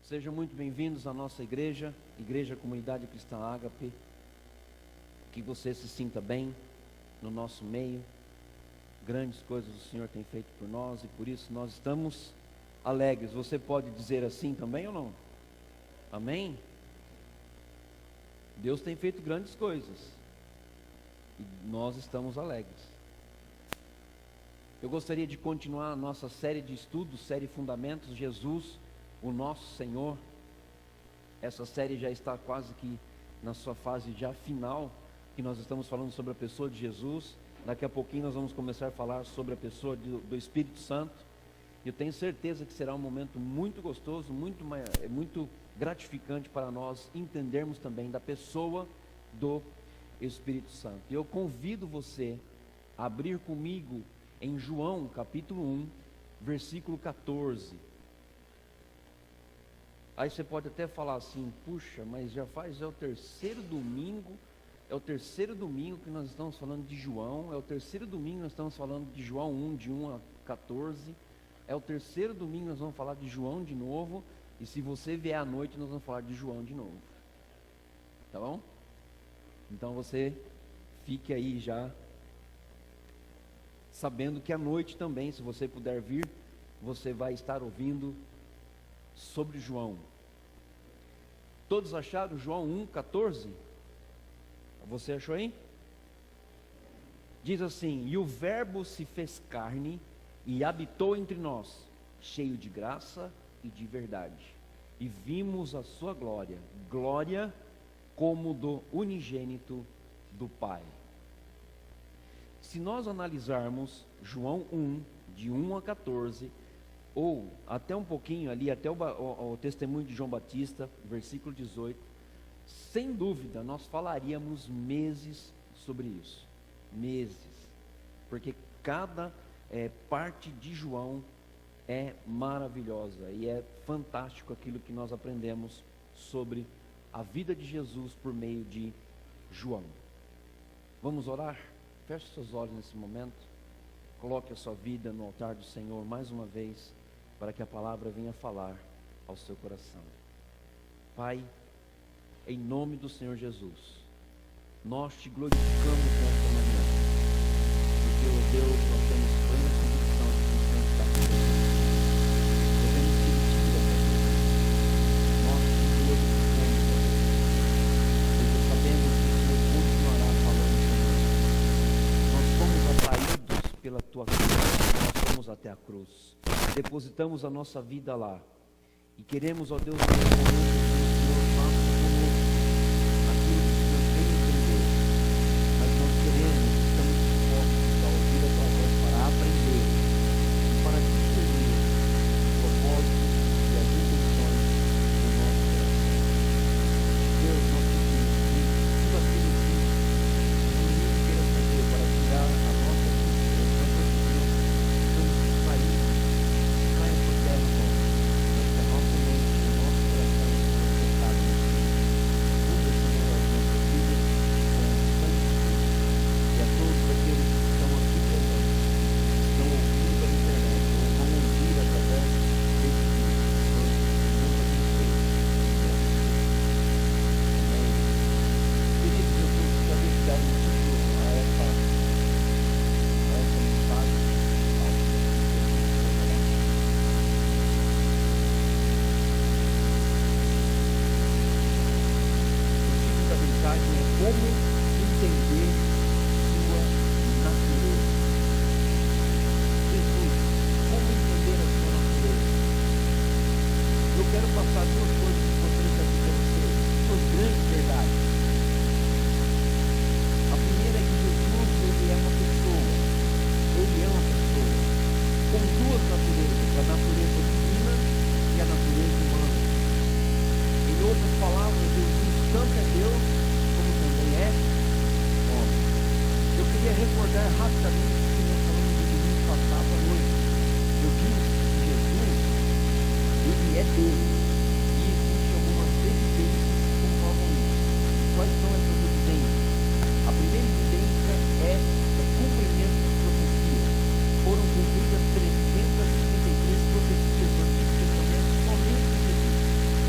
Sejam muito bem-vindos à nossa igreja, Igreja Comunidade Cristã Ágape. Que você se sinta bem no nosso meio. Grandes coisas o Senhor tem feito por nós e por isso nós estamos alegres. Você pode dizer assim também ou não? Amém? Deus tem feito grandes coisas e nós estamos alegres. Eu gostaria de continuar a nossa série de estudos, série Fundamentos, Jesus, o nosso Senhor. Essa série já está quase que na sua fase já final, que nós estamos falando sobre a pessoa de Jesus. Daqui a pouquinho nós vamos começar a falar sobre a pessoa do Espírito Santo. Eu tenho certeza que será um momento muito gostoso, muito gratificante para nós entendermos também da pessoa do Espírito Santo. E eu convido você a abrir comigo em João capítulo 1, versículo 14. Aí você pode até falar assim: puxa, mas é o terceiro domingo que nós estamos falando de João, é o terceiro domingo que nós estamos falando de João 1, de 1 a 14, é o terceiro domingo que nós vamos falar de João de novo, e se você vier à noite nós vamos falar de João de novo, tá bom? Então você fique aí já sabendo que à noite também, se você puder vir, você vai estar ouvindo sobre João. Todos acharam João 1,14? Você achou aí? Diz assim: e o verbo se fez carne e habitou entre nós, cheio de graça e de verdade, e vimos a sua glória, glória como do unigênito do Pai. Se nós analisarmos João 1, de 1 a 14, ou até um pouquinho ali, até o testemunho de João Batista, versículo 18, sem dúvida nós falaríamos meses sobre isso, meses, porque cada parte de João é maravilhosa e é fantástico aquilo que nós aprendemos sobre a vida de Jesus por meio de João. Vamos orar? Feche seus olhos nesse momento, coloque a sua vida no altar do Senhor mais uma vez, para que a palavra venha falar ao seu coração. Pai, em nome do Senhor Jesus, nós te glorificamos nesta manhã, porque, ó Deus, nós temos plena convicção de que o Senhor está conosco. Devemos te pedir, ó Deus, nós te glorificamos, ó Deus, porque sabemos que o Senhor continuará falando conosco. Nós fomos atraídos pela tua cruz, nós fomos até a cruz, depositamos a nossa vida lá, e queremos, ó Deus, nesse momento, que o Senhor faça conosco aquilo que o Senhor tem entender, mas nós queremos, estamos dispostos a ouvir a tua voz para aprender, e para discernir os propósitos e as intenções do nosso coração. Deus, nós pedimos que tudo aquilo que o Senhor queira fazer para tirar a nossa cultura, a nossa cultura, estamos distraídos, caia por terra, mas que a nossa mente, o nosso coração seja focado em Ti. Muda, Senhor, as nossas vidas com o sangue de Cristo, e a todos aqueles que estão aqui presentes, que estão ouvindo pela internet, ou vão ouvir através desse vídeo, Senhor, nos abençoe. Amém. Queridos, eu gostaria de dar um título a essa mensagem. O título da mensagem é Como Entender Sua Natureza. Jesus, como entender a sua natureza? Eu quero passar duas coisas importantes aqui para vocês, duas grandes verdades. A primeira é que Jesus, ele é uma pessoa, com duas naturezas, a natureza divina e a natureza humana. Em outras palavras, Jesus tanto é Deus, como também é homem. Eu queria recordar rapidamente o que nós falamos no domingo passado à noite. Eu disse que Jesus, ele é Deus, e existem algumas evidências que comprovam isso. Quais são essas evidências? A primeira evidência é o cumprimento das profecias. Foram cumpridas 333 profecias no Antigo Testamento somente em Jesus.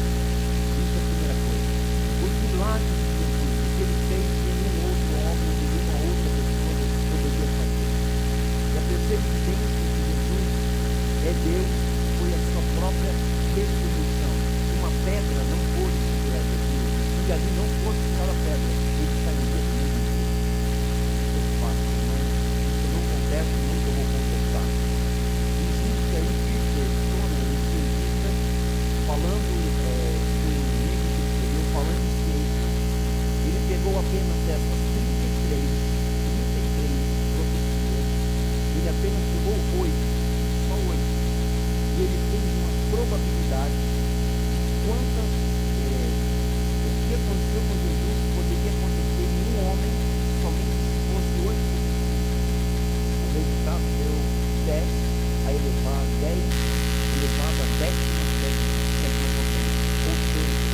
Davi não fosse tirar a pedra, ele sairia do mundo inteiro. Isso é fácil, irmão. Isso não acontece, nunca vou contestar. Existe aí pessoas, cientistas, falando no livro que ele escreveu, falando de ciência. Ele pegou apenas essas 33 profecias, ele apenas pegou 8, só 8. E ele fez uma probabilidade de quantas, o que aconteceu com Jesus poderia acontecer em um homem, somente se fosse 8 profecias. O resultado deu 10, a elevar 10, elevado a 10,7%. Ou seja,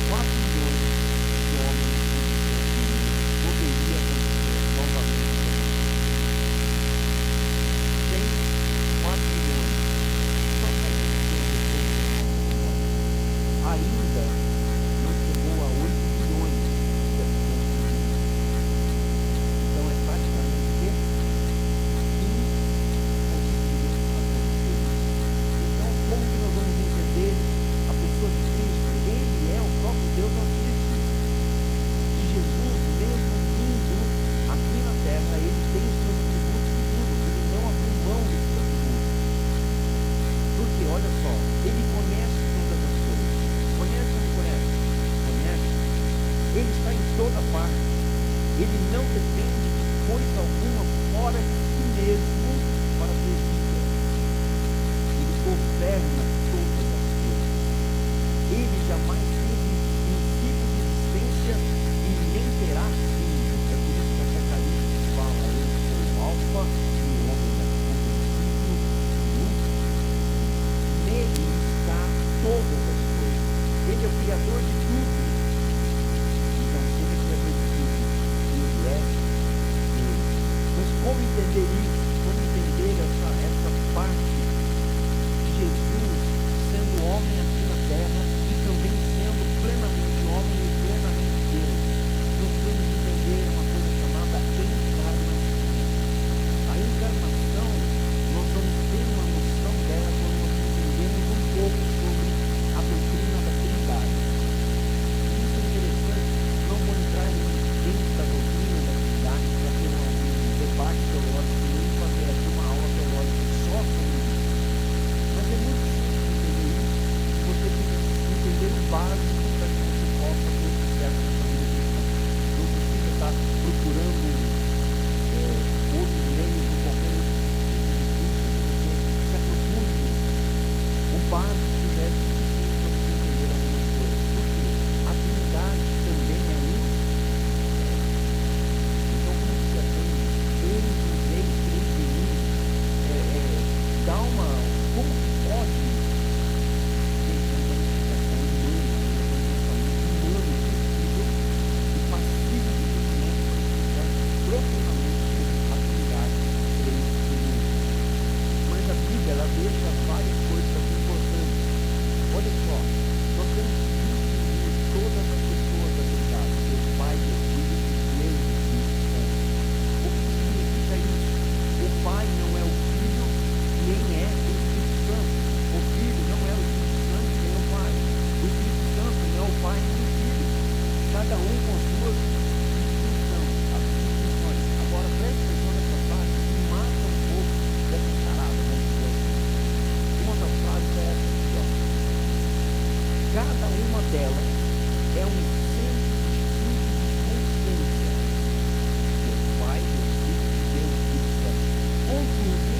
4 milhões de homens poderia acontecer novamente. 4 milhões. Só para ainda não chegou a 8 bilhões de habitantes do mundo. Então é praticamente impossível acontecer. Então, como que nós vamos entender a pessoa de Cristo? Ele é o próprio Deus Altíssimo. E Jesus, mesmo vindo aqui na terra, ele tem os seus atributos divinos. Ele não abriu mão desses atributos. Porque, olha só, ele conhece todas as coisas. Conhece ou não conhece? Conhece. Ele está em toda parte. Ele não depende de coisa alguma fora de si mesmo para ter vida. Ele governa todas as coisas. Ele jamais teve princípio de existência e nem terá fim. É por isso que Apocalipse fala: eu sou o Alfa e o Ômega, o princípio e o último. Nele está todas as coisas. Ele é o Criador de tudo. Então, se ele é o Criador de tudo, ele é Deus. Mas como entender isso? Como entender essa parte de Jesus sendo homem aqui na terra e também sendo plenamente homem e plenamente Deus? Nós temos que entender uma coisa chamada encarnação. A encarnação, nós vamos ter uma noção dela quando nós entendemos um pouco sobre a doutrina da Trindade. Isso é interessante, não vou entrar dentro da doutrina da Trindade para ter um debate teológico, nem fazer aqui uma aula teológica só sobre isso. Mas é muito simples entender isso, e você precisa entender o básico para que você possa ter sucesso na família cristã. Não precisa estar procurando outros meios ou qualquer outro tipo de curso, você se aprofunde nisso. O básico é suficiente para você entender algumas coisas. Porque a Trindade também é um. Então, como você aprende, eles em três, três em um, dá uma. Como que pode ter uma manifestação humana, um pensamento humano, possível e passível de entendimento para explicar profundamente a Trindade três em um. Mas a Bíblia, ela deixa várias coisas aqui importantes. Olha só, nós temos que distinguir todas as pessoas da Trindade: Deus Pai, Deus Filho e Deus Espírito Santo. O que significa isso? O Pai não é o Filho, nem é o Espírito Santo. O Filho não é o Espírito Santo, nem é o Pai. O Espírito Santo não é o Pai nem o Filho. Cada um com suas distinções. Agora, preste atenção nessa frase e mata um pouco dessa charada, vamos dizer assim. Uma das frases é essa aqui, ó. Cada uma delas é um centro distinto de consciência. Deus Pai, Deus Filho e Deus Espírito Santo. Contudo,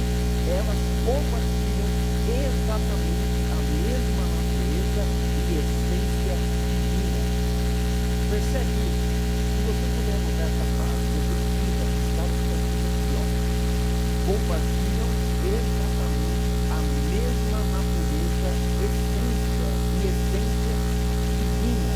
elas compartilham exatamente a mesma natureza e essência divina. Percebe isso? Se você puder mudar essa frase, você precisa estar aqui, ó. Compartilham exatamente a mesma natureza, essência e essência divina.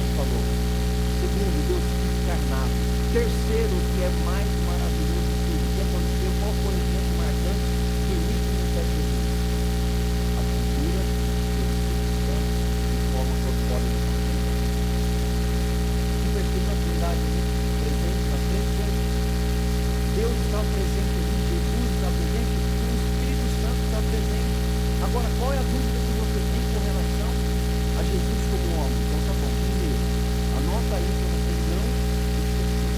Pai falou. Segundo, Deus Filho encarnado. Terceiro, que é mais maravilhoso de tudo, que aconteceu, qual foi o exemplo marcante do início do ministério de Jesus? A figura do Espírito Santo de forma corpórea de Deus. Que percebe a Trindade ali, presente nas três coisas. Deus está presente ali, Jesus está presente, e o Espírito Santo está presente. Agora, qual é a dúvida que você tem com relação a Jesus como homem? Então tá bom, primeiro, anota aí para você não esquecer.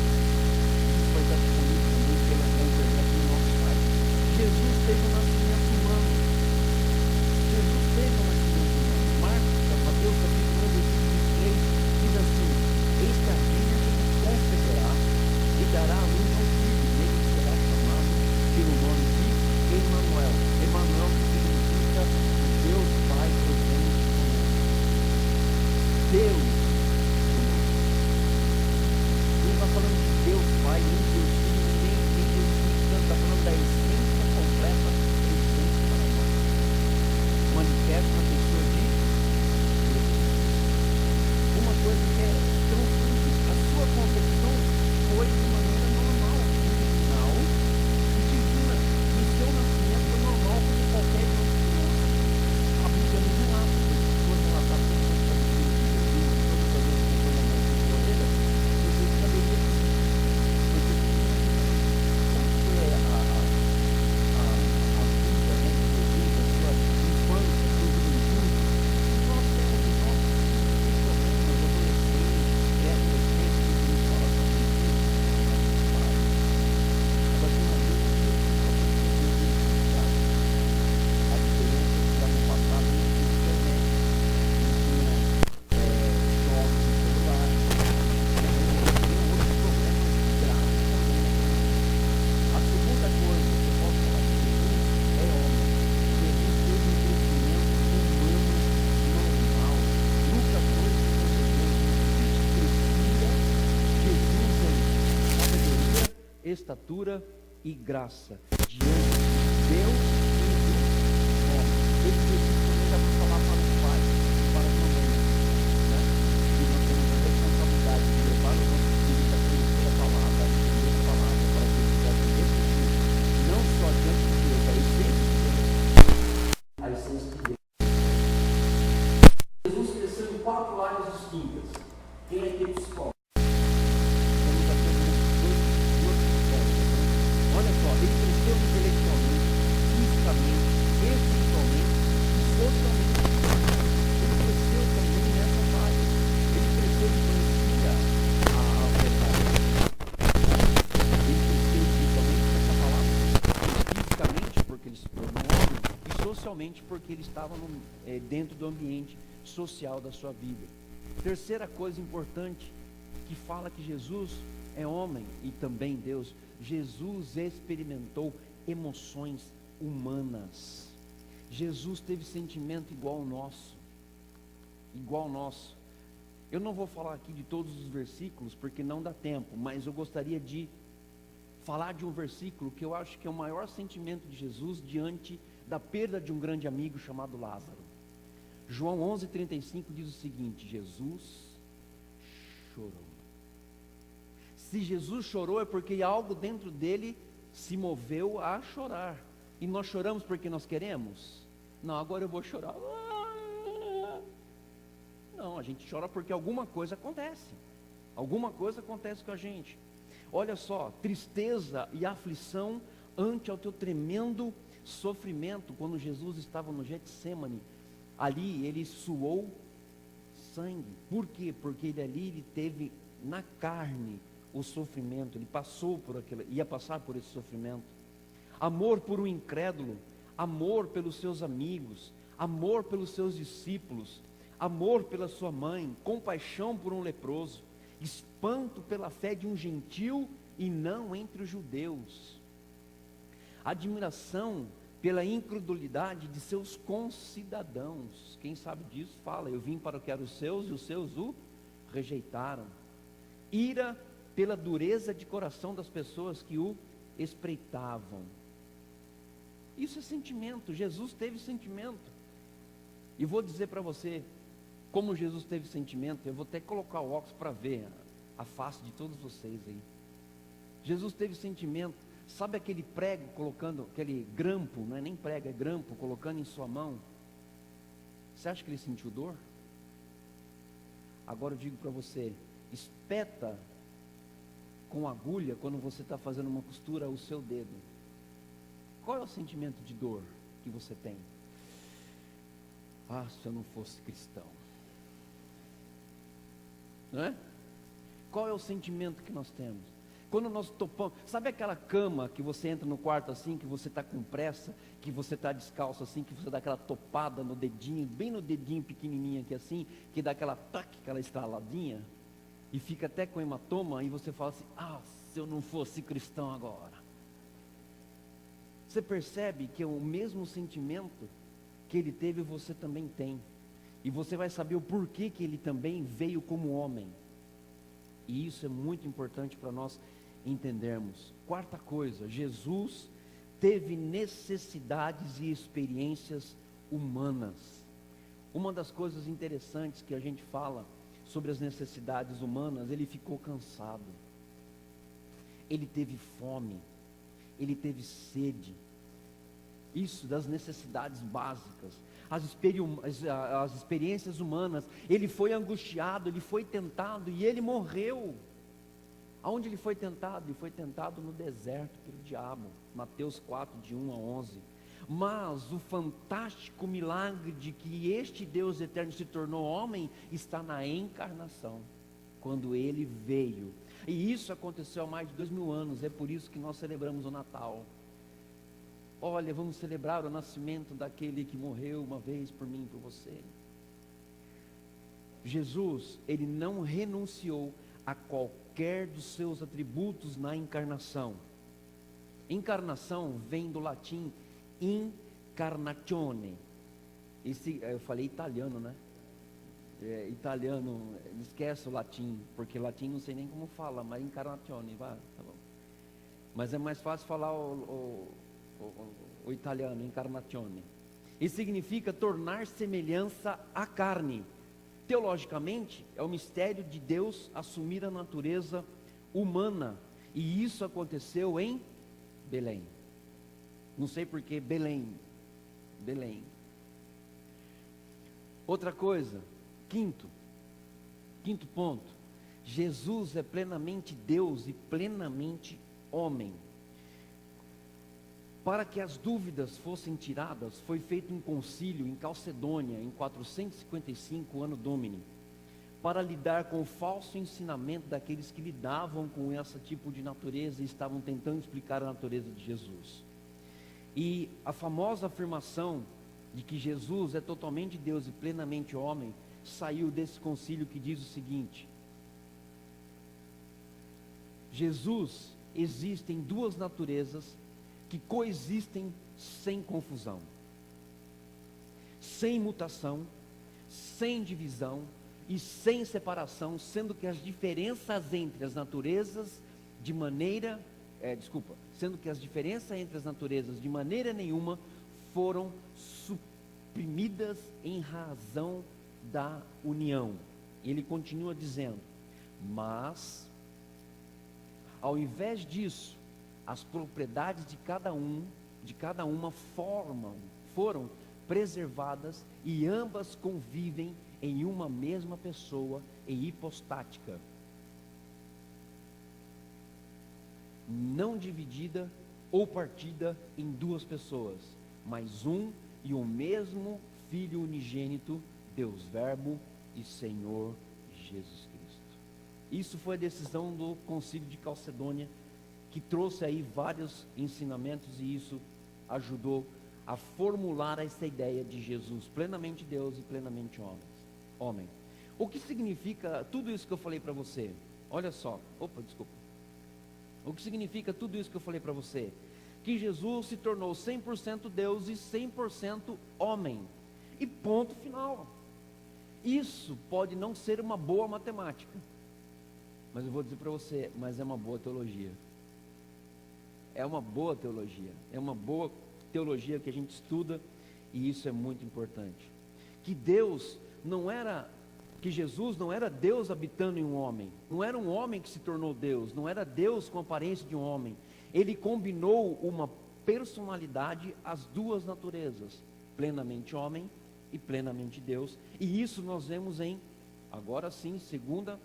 Isso vai estar disponível também pela internet no nosso site. Jesus teve um nascimento humano. Jesus teve um nascimento humano. Marcos, Mateus capítulo 1, versículo 23, diz assim: eis que a Virgem conceberá e dará a luz ao filho, e ele será chamado pelo nome de Emanuel. Emanuel significa Deus Pai presente conosco. Deus conosco. Não está falando de Deus Pai, nem Deus Filho, nem Deus Espírito Santo, está falando da essência completa presente para nós. Manifesta na pessoa de Deus. Uma coisa que é tão simples, a sua concepção foi de maneira normal, original e divina. E o seu nascimento foi normal como qualquer outro criança. A Bíblia não relata, porque se for relatar todas as famílias de Jesus, todas as vezes que foi na mão de Cordeira, você saberia que sim. Porque você imagina como foi a vida, né, de Jesus, a sua infância, a sua juventude. E nós temos os nossos problemas, adolescentes, pré-adolescentes, que nos falam sobre isso. Agora tem uma coisa que a diferença é que lá no passado não tinha internet, não tinha jogos no celular, tinha outros problemas graves também. A segunda coisa que eu posso falar de Jesus é homem. Jesus teve um crescimento humano normal. Lucas 2, crescia Jesus em sabedoria, estatura e graça diante de Deus e do homem. Esse versículo também dá para falar para os pais e para as mamães, né? E nós temos a responsabilidade de levar os nossos filhos a conhecer a palavra, a entender a palavra, para que eles possam refletir não só diante de Deus, a essência de Deus, a essência de Deus. Jesus cresceu em 4 áreas distintas. Quem é que psicólogo? Vamos aqui duas psicólogas. Olha só, ele cresceu intelectualmente, fisicamente, espiritualmente e socialmente. Ele cresceu também nessas áreas. Ele cresceu e conhecia a verdade. Ele cresceu espiritualmente nessa palavra, fisicamente porque ele se tornou homem e socialmente porque ele estava dentro do ambiente social da sua vida. Terceira coisa importante que fala que Jesus é homem e também Deus. Jesus experimentou emoções humanas. Jesus teve sentimento igual ao nosso. Igual ao nosso. Eu não vou falar aqui de todos os versículos porque não dá tempo, mas eu gostaria de falar de um versículo que eu acho que é o maior sentimento de Jesus diante da perda de um grande amigo chamado Lázaro. João 11:35 diz o seguinte: Jesus chorou. Se Jesus chorou é porque algo dentro dele se moveu a chorar. E nós choramos porque nós queremos? Não, agora eu vou chorar. Não, a gente chora porque alguma coisa acontece. Alguma coisa acontece com a gente. Olha só, tristeza e aflição ante ao teu tremendo sofrimento. Quando Jesus estava no Getsêmani, ali ele suou sangue. Por quê? Porque ele teve na carne o sofrimento, ele passou por aquilo, ia passar por esse sofrimento. Amor por um incrédulo, amor pelos seus amigos, amor pelos seus discípulos, amor pela sua mãe, compaixão por um leproso, espanto pela fé de um gentil e não entre os judeus, admiração pela incredulidade de seus concidadãos. Quem sabe disso fala: eu vim para o que eram os seus e os seus o rejeitaram. Ira pela dureza de coração das pessoas que o espreitavam. Isso é sentimento. Jesus teve sentimento. E vou dizer para você, como Jesus teve sentimento, eu vou até colocar o óculos para ver a face de todos vocês aí. Jesus teve sentimento. Sabe aquele prego colocando, aquele grampo, não é nem prego, é grampo, colocando em sua mão? Você acha que ele sentiu dor? Agora eu digo para você, espeta com agulha quando você está fazendo uma costura o seu dedo. Qual é o sentimento de dor que você tem? Ah, se eu não fosse cristão. Não é? Qual é o sentimento que nós temos? Quando nós topamos, sabe aquela cama que você entra no quarto assim, que você está com pressa, que você está descalço assim, que você dá aquela topada no dedinho, bem no dedinho pequenininho aqui assim, que dá aquela tac, aquela estraladinha, e fica até com hematoma, e você fala assim, ah, se eu não fosse cristão agora. Você percebe que é o mesmo sentimento que ele teve, você também tem. E você vai saber o porquê que ele também veio como homem. E isso é muito importante para nós entendermos. Quarta coisa, Jesus teve necessidades e experiências humanas. Uma das coisas interessantes que a gente fala sobre as necessidades humanas, ele ficou cansado. Ele teve fome. Ele teve sede. Isso das necessidades básicas. As experiências humanas. Ele foi angustiado, ele foi tentado e ele morreu. Aonde ele foi tentado? Ele foi tentado no deserto pelo diabo. Mateus 4, de 1 a 11. Mas o fantástico milagre de que este Deus eterno se tornou homem está na encarnação, quando ele veio. E isso aconteceu há mais de 2000 anos. É por isso que nós celebramos o Natal. Olha, vamos celebrar o nascimento daquele que morreu uma vez por mim e por você. Jesus, ele não renunciou a qualquer dos seus atributos na encarnação. Encarnação vem do latim incarnatione. Eu falei italiano, né? Italiano, esquece o latim, porque latim não sei nem como fala, mas incarnatione, vai, tá bom. Mas é mais fácil falar o italiano, incarnatione. E significa tornar semelhança à carne. Teologicamente, é o mistério de Deus assumir a natureza humana. E isso aconteceu em Belém. Não sei porquê, Belém. Outra coisa, quinto ponto. Jesus é plenamente Deus e plenamente homem. Para que as dúvidas fossem tiradas, foi feito um concílio em Calcedônia, em 455 ano Domini, para lidar com o falso ensinamento daqueles que lidavam com esse tipo de natureza e estavam tentando explicar a natureza de Jesus. E a famosa afirmação de que Jesus é totalmente Deus e plenamente homem, saiu desse concílio que diz o seguinte: Jesus existe em duas naturezas que coexistem sem confusão, sem mutação, sem divisão e sem separação, sendo que as diferenças entre as naturezas sendo que as diferenças entre as naturezas de maneira nenhuma foram suprimidas em razão da união. Ele continua dizendo: mas ao invés disso, as propriedades de cada uma foram preservadas e ambas convivem em uma mesma pessoa e hipostática, não dividida ou partida em duas pessoas, mas um e o mesmo Filho unigênito, Deus Verbo e Senhor Jesus Cristo. Isso foi a decisão do Concílio de Calcedônia, que trouxe aí vários ensinamentos, e isso ajudou a formular essa ideia de Jesus, plenamente Deus e plenamente homem. O que significa tudo isso que eu falei para você? Olha só, o que significa tudo isso que eu falei para você? Que Jesus se tornou 100% Deus e 100% homem, e ponto final. Isso pode não ser uma boa matemática, mas eu vou dizer para você, mas é uma boa teologia. É uma boa teologia que a gente estuda, e isso é muito importante. Que Deus não era que Jesus não era Deus habitando em um homem, não era um homem que se tornou Deus, não era Deus com a aparência de um homem. Ele combinou uma personalidade, as duas naturezas, plenamente homem e plenamente Deus. E isso nós vemos em, agora sim, 2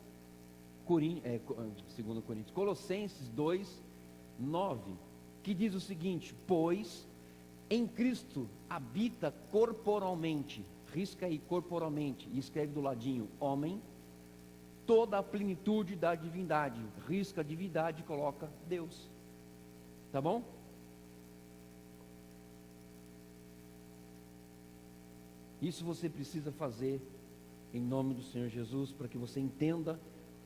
Coríntios, Colossenses 2:9, que diz o seguinte: pois em Cristo habita corporalmente, risca aí corporalmente, e escreve do ladinho, homem, toda a plenitude da divindade, risca a divindade e coloca Deus, tá bom? Isso você precisa fazer em nome do Senhor Jesus, para que você entenda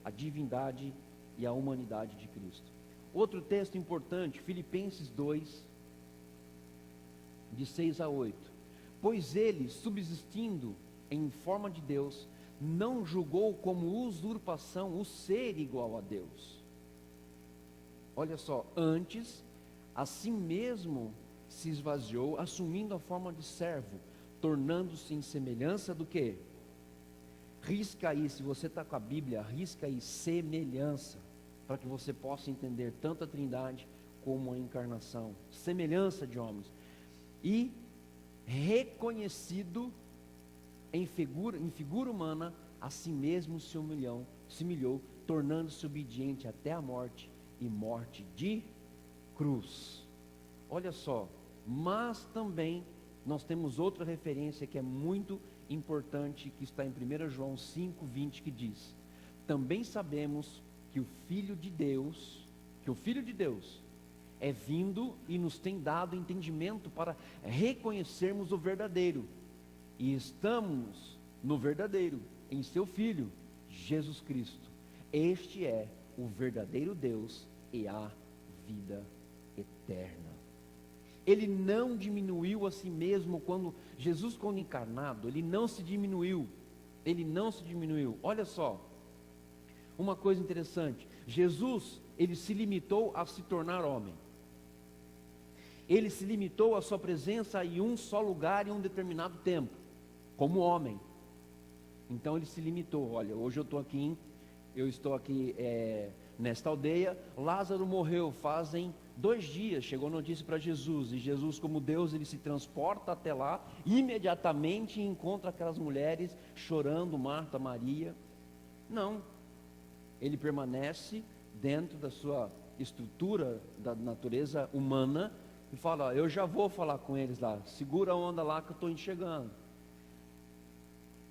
a divindade e a humanidade de Cristo. Outro texto importante, Filipenses 2, de 6-8. Pois ele, subsistindo em forma de Deus, não julgou como usurpação o ser igual a Deus. Olha só, antes, a si mesmo se esvaziou, assumindo a forma de servo, tornando-se em semelhança do quê? Risca aí, se você está com a Bíblia, risca aí semelhança, para que você possa entender tanto a Trindade como a encarnação. Semelhança de homens. E reconhecido em figura humana, a si mesmo se humilhou, tornando-se obediente até a morte, e morte de cruz. Olha só, mas também nós temos outra referência que é muito importante, que está em 1 João 5:20, que diz: também sabemos que o Filho de Deus é vindo e nos tem dado entendimento para reconhecermos o verdadeiro, e estamos no verdadeiro, em seu Filho, Jesus Cristo. Este é o verdadeiro Deus e a vida eterna. Ele não diminuiu a si mesmo quando encarnado, ele não se diminuiu. Olha só, uma coisa interessante, Jesus, ele se limitou a se tornar homem. Ele se limitou a sua presença em um só lugar, em um determinado tempo, como homem. Então ele se limitou. Olha, hoje eu estou aqui nesta aldeia. Lázaro morreu fazem 2 dias, chegou notícia para Jesus, e Jesus, como Deus, ele se transporta até lá, imediatamente encontra aquelas mulheres chorando, Marta, Maria. Não, ele permanece dentro da sua estrutura, da natureza humana, e fala: ó, eu já vou falar com eles lá, segura a onda lá que eu estou enxergando.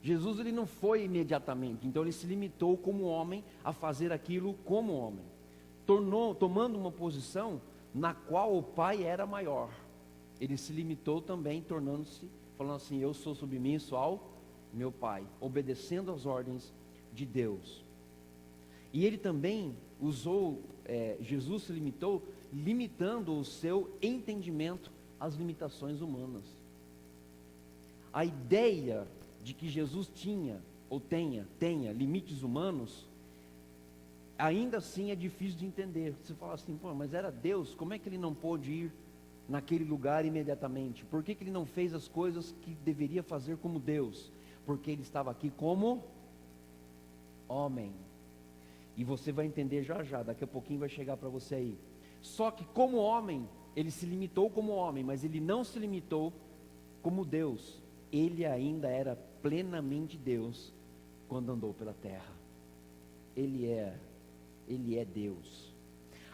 Jesus, ele não foi imediatamente, então ele se limitou como homem a fazer aquilo como homem, tomando uma posição na qual o Pai era maior. Ele se limitou também, tornando-se, falando assim: eu sou submisso ao meu Pai, obedecendo às ordens de Deus. E ele também Jesus se limitou, limitando o seu entendimento às limitações humanas. A ideia de que Jesus tinha limites humanos, ainda assim é difícil de entender. Você fala assim: pô, mas era Deus, como é que ele não pôde ir naquele lugar imediatamente? Por que ele não fez as coisas que deveria fazer como Deus? Porque ele estava aqui como homem. E você vai entender já, daqui a pouquinho vai chegar para você aí. Só que como homem, ele se limitou como homem, mas ele não se limitou como Deus. Ele ainda era plenamente Deus quando andou pela terra. Ele é Deus.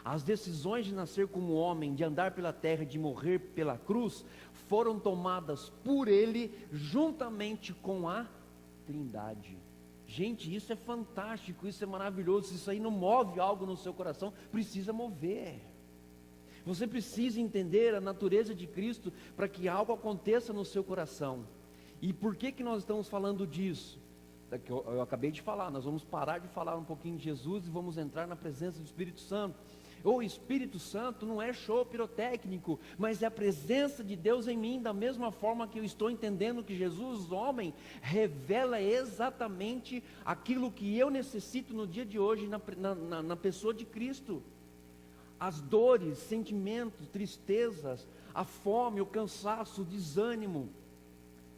As decisões de nascer como homem, de andar pela terra, de morrer pela cruz, foram tomadas por ele juntamente com a Trindade. Gente, isso é fantástico, isso é maravilhoso. Se isso aí não move algo no seu coração, precisa mover. Você precisa entender a natureza de Cristo para que algo aconteça no seu coração. E por que nós estamos falando disso? Eu acabei de falar, nós vamos parar de falar um pouquinho de Jesus e vamos entrar na presença do Espírito Santo. O Espírito Santo não é show pirotécnico, mas é a presença de Deus em mim, da mesma forma que eu estou entendendo que Jesus, homem, revela exatamente aquilo que eu necessito no dia de hoje, na pessoa de Cristo. As dores, sentimentos, tristezas, a fome, o cansaço, o desânimo,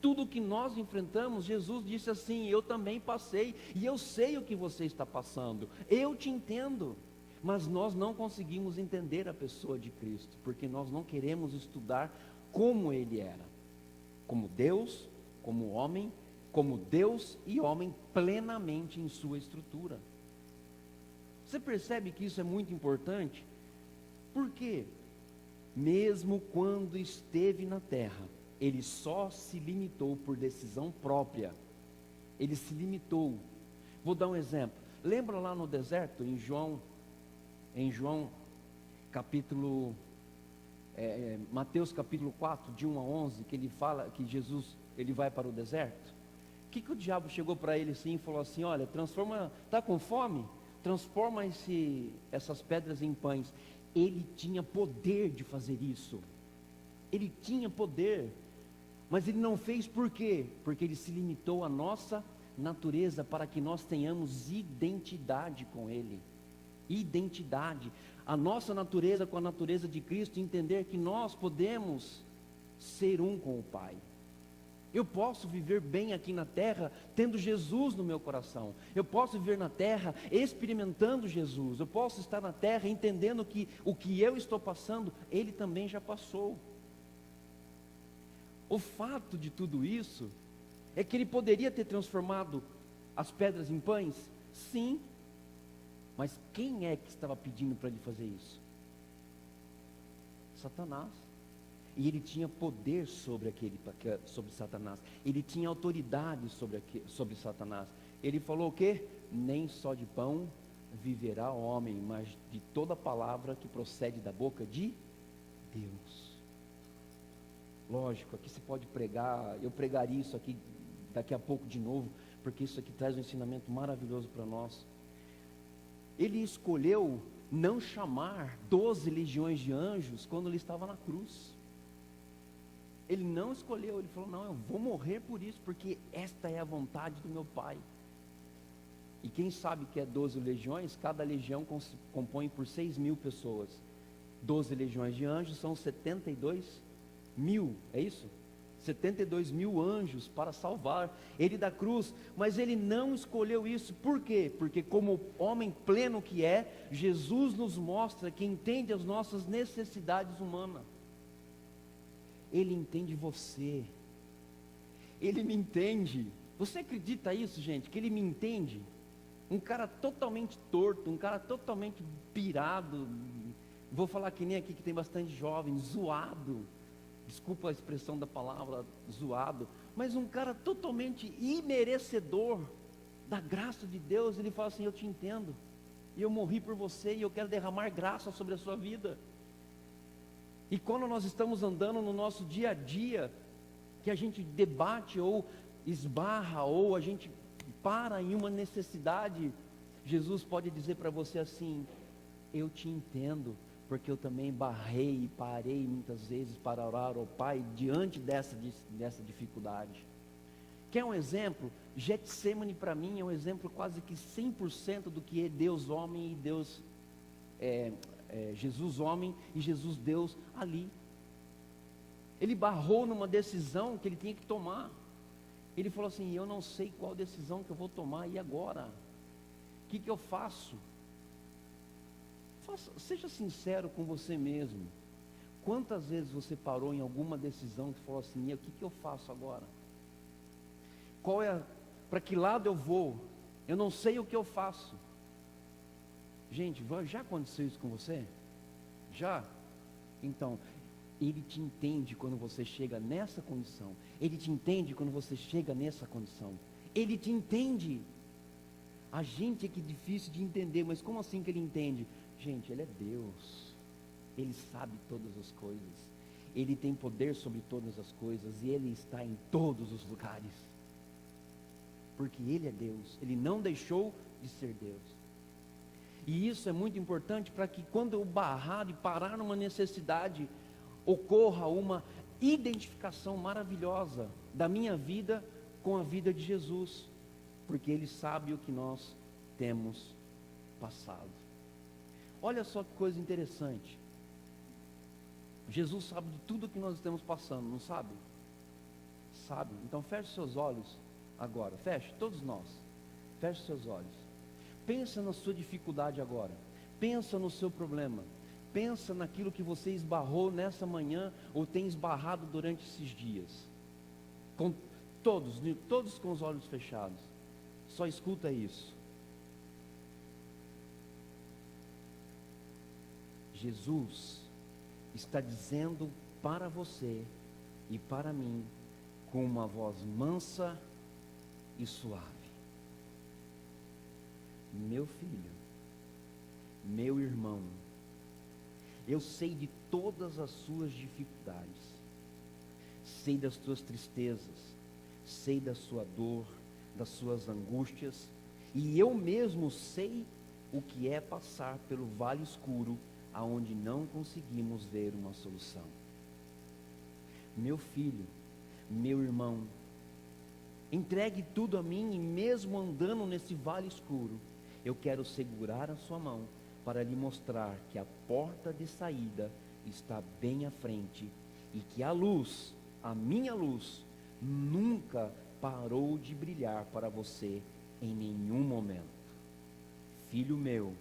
Tudo que nós enfrentamos, Jesus disse assim: eu também passei, e eu sei o que você está passando, eu te entendo. Mas nós não conseguimos entender a pessoa de Cristo, porque nós não queremos estudar como Ele era, como Deus, como homem, como Deus e homem plenamente em sua estrutura. Você percebe que isso é muito importante? Por quê? Mesmo quando esteve na terra, Ele só se limitou por decisão própria. Ele se limitou. Vou dar um exemplo. Lembra lá no deserto, em João capítulo, Mateus capítulo 4, de 1 a 11, que ele fala que Jesus, ele vai para o deserto. O que o diabo chegou para ele assim e falou assim: olha, está com fome? Transforma essas pedras em pães. Ele tinha poder de fazer isso. Ele tinha poder. Mas ele não fez por quê? Porque ele se limitou à nossa natureza para que nós tenhamos identidade com Ele. Identidade, a nossa natureza com a natureza de Cristo, entender que nós podemos ser um com o Pai. Eu posso viver bem aqui na terra, tendo Jesus no meu coração. Eu posso viver na terra, experimentando Jesus. Eu posso estar na terra, entendendo que o que eu estou passando, Ele também já passou. O fato de tudo isso, é que Ele poderia ter transformado as pedras em pães? Sim. Mas quem é que estava pedindo para Ele fazer isso? Satanás. E Ele tinha poder sobre Satanás. Ele tinha autoridade sobre Satanás. Ele falou o quê? Nem só de pão viverá o homem, mas de toda palavra que procede da boca de Deus. Lógico, aqui você pode pregar, eu pregaria isso aqui daqui a pouco de novo, porque isso aqui traz um ensinamento maravilhoso para nós. Ele escolheu não chamar 12 legiões de anjos quando ele estava na cruz. Ele não escolheu, ele falou: não, eu vou morrer por isso, porque esta é a vontade do meu Pai. E quem sabe que é 12 legiões? Cada legião compõe por 6.000 pessoas. 12 legiões de anjos são 72.000, é isso? 72.000 anjos para salvar ele da cruz. Mas ele não escolheu isso. Por quê? Porque como homem pleno que é, Jesus nos mostra que entende as nossas necessidades humanas. Ele entende você. Ele me entende. Você acredita isso, gente? Que Ele me entende? Um cara totalmente torto, um cara totalmente pirado. Vou falar que nem aqui que tem bastante jovem, zoado. Desculpa a expressão da palavra zoado. Mas um cara totalmente imerecedor da graça de Deus. Ele fala assim: eu te entendo. E eu morri por você e eu quero derramar graça sobre a sua vida. E quando nós estamos andando no nosso dia a dia, que a gente debate ou esbarra, ou a gente para em uma necessidade, Jesus pode dizer para você assim: eu te entendo, porque eu também barrei e parei muitas vezes para orar ao Pai diante dessa dificuldade. Quer um exemplo? Getsemane para mim é um exemplo quase que 100% do que é Deus homem e Deus Jesus homem e Jesus Deus ali. Ele barrou numa decisão que ele tinha que tomar. Ele falou assim: eu não sei qual decisão que eu vou tomar, e agora? O que eu faço? Seja sincero com você mesmo. Quantas vezes você parou em alguma decisão e falou assim: e o que eu faço agora? Para que lado eu vou? Eu não sei o que eu faço. Gente, já aconteceu isso com você? Já? Então, Ele te entende quando você chega nessa condição. Ele te entende quando você chega nessa condição. Ele te entende. A gente é que é difícil de entender, mas como assim que Ele entende? Gente, Ele é Deus. Ele sabe todas as coisas. Ele tem poder sobre todas as coisas e Ele está em todos os lugares. Porque Ele é Deus. Ele não deixou de ser Deus. E isso é muito importante para que quando eu barrar e parar numa necessidade, ocorra uma identificação maravilhosa da minha vida com a vida de Jesus, porque Ele sabe o que nós temos passado. Olha só que coisa interessante. Jesus sabe de tudo o que nós estamos passando, não sabe? sabe? Então feche seus olhos agora, feche, todos nós, feche seus olhos. Pensa na sua dificuldade agora, pensa no seu problema, pensa naquilo que você esbarrou nessa manhã ou tem esbarrado durante esses dias. Com todos com os olhos fechados, só escuta isso. Jesus está dizendo para você e para mim, com uma voz mansa e suave: meu filho, meu irmão, eu sei de todas as suas dificuldades, sei das suas tristezas, sei da sua dor, das suas angústias, e eu mesmo sei o que é passar pelo vale escuro, aonde não conseguimos ver uma solução. Meu filho, meu irmão, entregue tudo a mim, e mesmo andando nesse vale escuro, eu quero segurar a sua mão para lhe mostrar que a porta de saída está bem à frente e que a luz, a minha luz, nunca parou de brilhar para você em nenhum momento. Filho meu,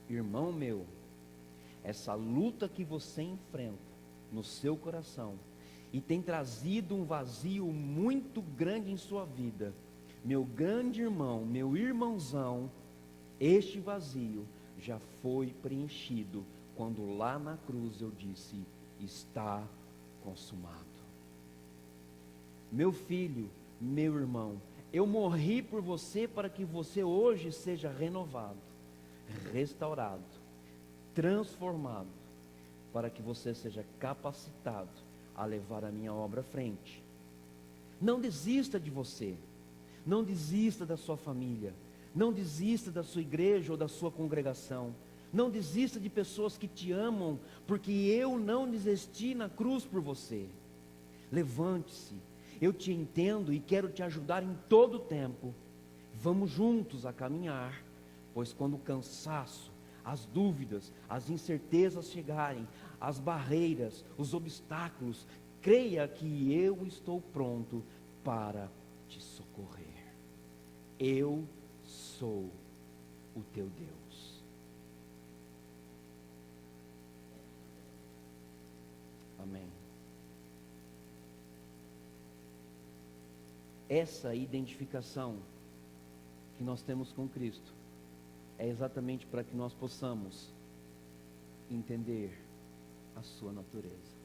irmão meu, essa luta que você enfrenta no seu coração e tem trazido um vazio muito grande em sua vida, meu grande irmão, meu irmãozão, este vazio já foi preenchido quando lá na cruz eu disse: está consumado. Meu filho, meu irmão, eu morri por você para que você hoje seja renovado, restaurado, transformado, para que você seja capacitado a levar a minha obra à frente. Não desista de você, não desista da sua família, não desista da sua igreja ou da sua congregação, não desista de pessoas que te amam, porque eu não desisti na cruz por você. Levante-se, eu te entendo e quero te ajudar em todo o tempo. Vamos juntos a caminhar, pois quando o cansaço, as dúvidas, as incertezas chegarem, as barreiras, os obstáculos, creia que eu estou pronto para te socorrer. Eu sou o teu Deus. Amém. Essa identificação que nós temos com Cristo é exatamente para que nós possamos entender a sua natureza.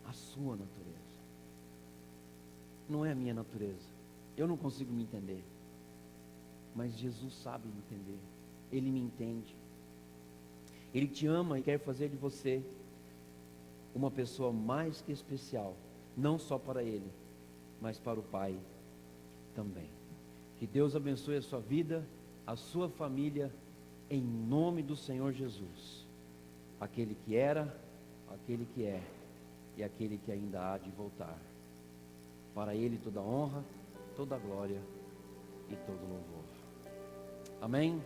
A sua natureza. Não é a minha natureza. Eu não consigo me entender. Mas Jesus sabe me entender. Ele me entende. Ele te ama e quer fazer de você uma pessoa mais que especial. Não só para Ele, mas para o Pai também. Que Deus abençoe a sua vida, a sua família, em nome do Senhor Jesus. Aquele que era, aquele que é e aquele que ainda há de voltar. Para Ele toda a honra, toda a glória e todo louvor. Amém?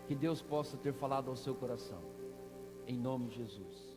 Que Deus possa ter falado ao seu coração, em nome de Jesus.